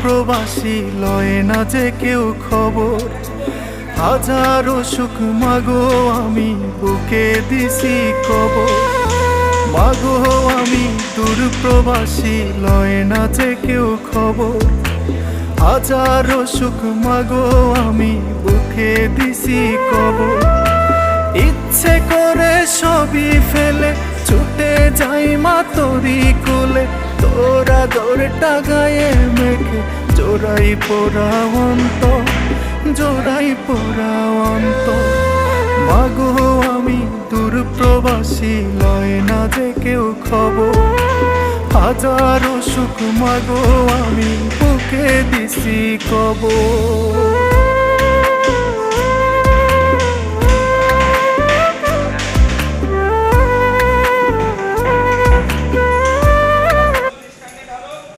প্রবাসী লয় না যে কেউ খবর। হাজারো সুখ মাগো আমি বুকে দিছি কবর। মাগো আমি দূর প্রবাসী লয় না যে কেউ খবর। হাজারো সুখ মাগো আমি বুকে দিছি কবর। ইচ্ছে করে সবই ফেলে ছুটে যাই মা তোরি কোলে। তোরা দৌড়টা গায়ে মেখে জোড়াই পোড়া অন্তর, জোড়াই পোড়া অন্তর। মাগো আমি দূর প্রবাসী লয় না যে কেউ খবর। হাজারো সুখ মাগো আমি বুকে দিছি কবর।